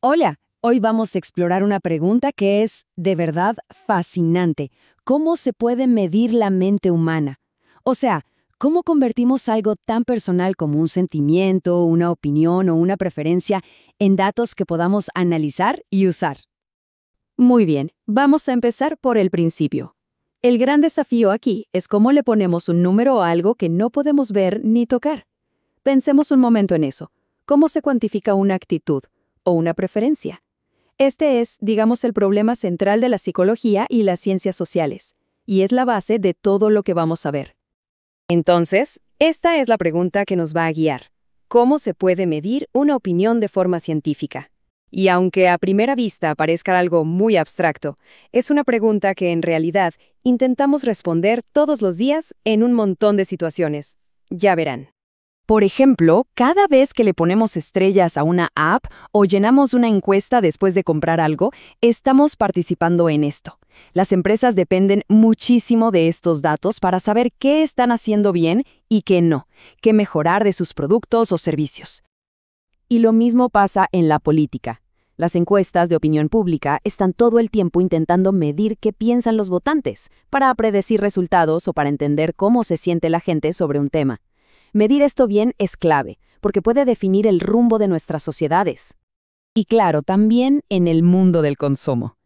Hola, hoy vamos a explorar una pregunta que es, de verdad, fascinante. ¿Cómo se puede medir la mente humana? O sea, ¿cómo convertimos algo tan personal como un sentimiento, una opinión o una preferencia en datos que podamos analizar y usar? Muy bien, vamos a empezar por el principio. El gran desafío aquí es cómo le ponemos un número a algo que no podemos ver ni tocar. Pensemos un momento en eso. ¿Cómo se cuantifica una actitud o una preferencia? Este es, digamos, el problema central de la psicología y las ciencias sociales, y es la base de todo lo que vamos a ver. Entonces, esta es la pregunta que nos va a guiar. ¿Cómo se puede medir una opinión de forma científica? Y aunque a primera vista parezca algo muy abstracto, es una pregunta que en realidad intentamos responder todos los días en un montón de situaciones. Ya verán. Por ejemplo, cada vez que le ponemos estrellas a una app o llenamos una encuesta después de comprar algo, estamos participando en esto. Las empresas dependen muchísimo de estos datos para saber qué están haciendo bien y qué no, qué mejorar de sus productos o servicios. Y lo mismo pasa en la política. Las encuestas de opinión pública están todo el tiempo intentando medir qué piensan los votantes, para predecir resultados o para entender cómo se siente la gente sobre un tema. Medir esto bien es clave, porque puede definir el rumbo de nuestras sociedades. Y claro, también en el mundo del consumo.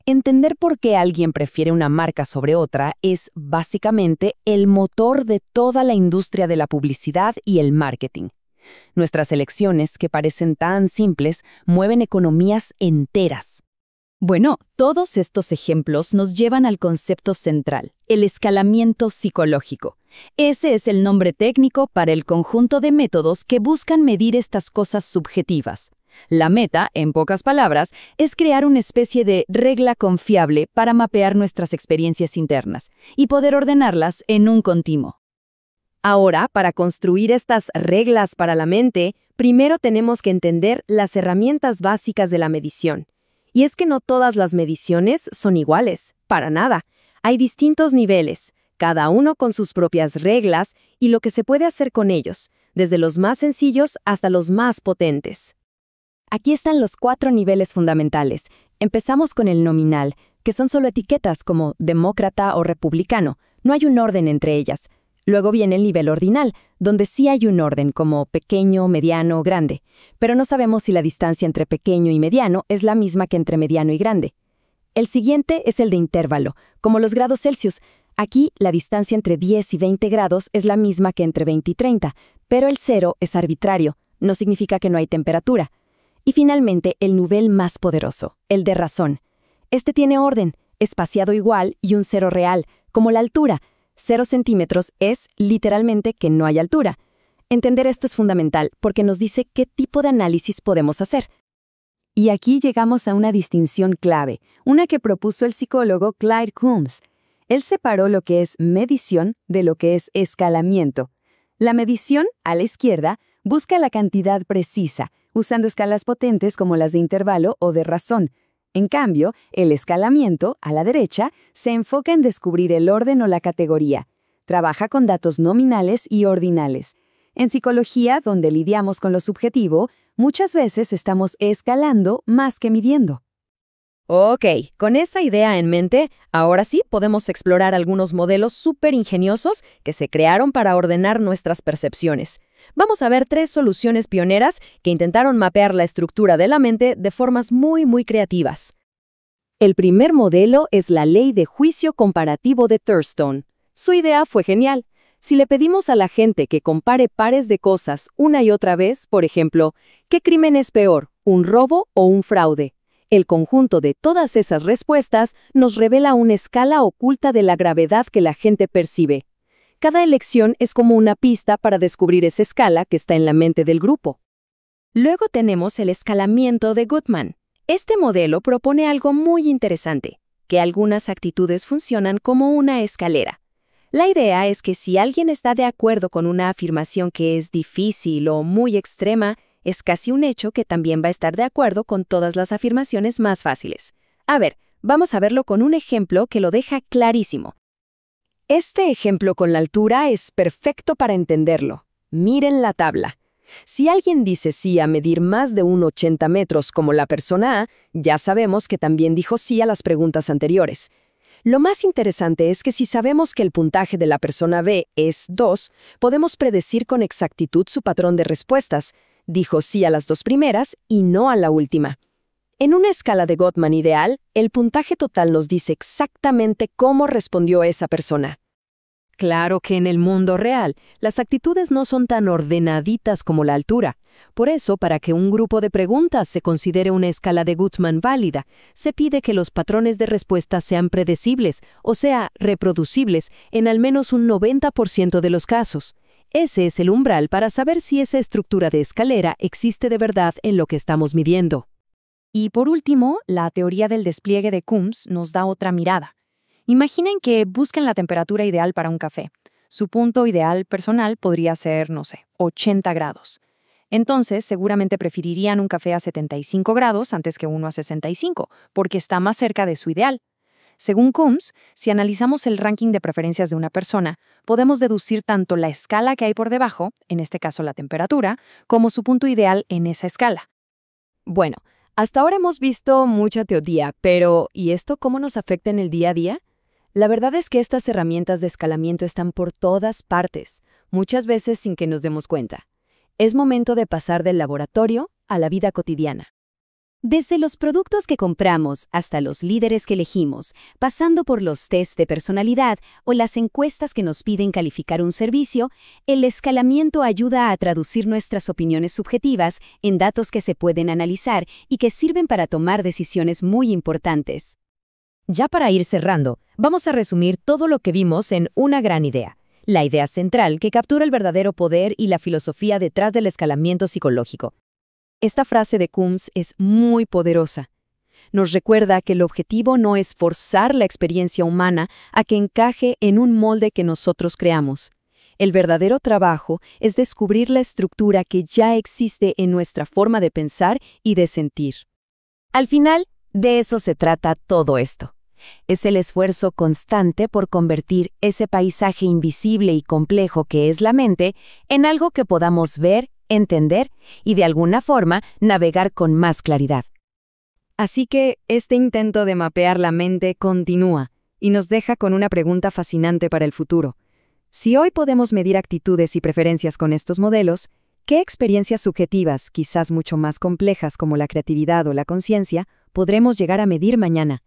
Entender por qué alguien prefiere una marca sobre otra es básicamente el motor de toda la industria de la publicidad y el marketing. Nuestras elecciones, que parecen tan simples, mueven economías enteras. Bueno, todos estos ejemplos nos llevan al concepto central, el escalamiento psicológico. Ese es el nombre técnico para el conjunto de métodos que buscan medir estas cosas subjetivas. La meta, en pocas palabras, es crear una especie de regla confiable para mapear nuestras experiencias internas y poder ordenarlas en un continuo. Ahora, para construir estas reglas para la mente, primero tenemos que entender las herramientas básicas de la medición. Y es que no todas las mediciones son iguales, para nada. Hay distintos niveles, cada uno con sus propias reglas y lo que se puede hacer con ellos, desde los más sencillos hasta los más potentes. Aquí están los 4 niveles fundamentales. Empezamos con el nominal, que son solo etiquetas como demócrata o republicano. No hay un orden entre ellas. Luego viene el nivel ordinal, donde sí hay un orden como pequeño, mediano, grande, pero no sabemos si la distancia entre pequeño y mediano es la misma que entre mediano y grande. El siguiente es el de intervalo, como los grados Celsius. Aquí la distancia entre 10 y 20 grados es la misma que entre 20 y 30, pero el 0 es arbitrario, no significa que no hay temperatura. Y finalmente el nivel más poderoso, el de razón. Este tiene orden, espaciado igual y un 0 real, como la altura. 0 centímetros es, literalmente, que no hay altura. Entender esto es fundamental porque nos dice qué tipo de análisis podemos hacer. Y aquí llegamos a una distinción clave, una que propuso el psicólogo Clyde Coombs. Él separó lo que es medición de lo que es escalamiento. La medición, a la izquierda, busca la cantidad precisa, usando escalas potentes como las de intervalo o de razón. En cambio, el escalamiento, a la derecha, se enfoca en descubrir el orden o la categoría. Trabaja con datos nominales y ordinales. En psicología, donde lidiamos con lo subjetivo, muchas veces estamos escalando más que midiendo. Ok, con esa idea en mente, ahora sí podemos explorar algunos modelos súper ingeniosos que se crearon para ordenar nuestras percepciones. Vamos a ver 3 soluciones pioneras que intentaron mapear la estructura de la mente de formas muy creativas. El primer modelo es la ley de juicio comparativo de Thurston. Su idea fue genial. Si le pedimos a la gente que compare pares de cosas una y otra vez, por ejemplo, ¿qué crimen es peor, un robo o un fraude? El conjunto de todas esas respuestas nos revela una escala oculta de la gravedad que la gente percibe. Cada elección es como una pista para descubrir esa escala que está en la mente del grupo. Luego tenemos el escalamiento de Goodman. Este modelo propone algo muy interesante, que algunas actitudes funcionan como una escalera. La idea es que si alguien está de acuerdo con una afirmación que es difícil o muy extrema, es casi un hecho que también va a estar de acuerdo con todas las afirmaciones más fáciles. A ver, vamos a verlo con un ejemplo que lo deja clarísimo. Este ejemplo con la altura es perfecto para entenderlo. Miren la tabla. Si alguien dice sí a medir más de 1,80 metros como la persona A, ya sabemos que también dijo sí a las preguntas anteriores. Lo más interesante es que si sabemos que el puntaje de la persona B es 2, podemos predecir con exactitud su patrón de respuestas. Dijo sí a las dos primeras y no a la última. En una escala de Gottman ideal, el puntaje total nos dice exactamente cómo respondió esa persona. Claro que en el mundo real, las actitudes no son tan ordenaditas como la altura. Por eso, para que un grupo de preguntas se considere una escala de Gottman válida, se pide que los patrones de respuesta sean predecibles, o sea, reproducibles, en al menos un 90% de los casos. Ese es el umbral para saber si esa estructura de escalera existe de verdad en lo que estamos midiendo. Y por último, la teoría del despliegue de Coombs nos da otra mirada. Imaginen que busquen la temperatura ideal para un café. Su punto ideal personal podría ser, 80 grados. Entonces, seguramente preferirían un café a 75 grados antes que uno a 65, porque está más cerca de su ideal. Según Coombs, si analizamos el ranking de preferencias de una persona, podemos deducir tanto la escala que hay por debajo, en este caso la temperatura, como su punto ideal en esa escala. Bueno, hasta ahora hemos visto mucha teoría, pero ¿y esto cómo nos afecta en el día a día? La verdad es que estas herramientas de escalamiento están por todas partes, muchas veces sin que nos demos cuenta. Es momento de pasar del laboratorio a la vida cotidiana. Desde los productos que compramos hasta los líderes que elegimos, pasando por los tests de personalidad o las encuestas que nos piden calificar un servicio, el escalamiento ayuda a traducir nuestras opiniones subjetivas en datos que se pueden analizar y que sirven para tomar decisiones muy importantes. Ya para ir cerrando, vamos a resumir todo lo que vimos en una gran idea. La idea central que captura el verdadero poder y la filosofía detrás del escalamiento psicológico. Esta frase de Coombs es muy poderosa. Nos recuerda que el objetivo no es forzar la experiencia humana a que encaje en un molde que nosotros creamos. El verdadero trabajo es descubrir la estructura que ya existe en nuestra forma de pensar y de sentir. Al final, de eso se trata todo esto. Es el esfuerzo constante por convertir ese paisaje invisible y complejo que es la mente en algo que podamos ver, entender y de alguna forma navegar con más claridad. Así que este intento de mapear la mente continúa y nos deja con una pregunta fascinante para el futuro. Si hoy podemos medir actitudes y preferencias con estos modelos, ¿qué experiencias subjetivas, quizás mucho más complejas como la creatividad o la conciencia, podremos llegar a medir mañana?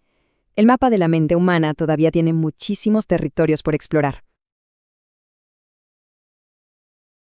El mapa de la mente humana todavía tiene muchísimos territorios por explorar.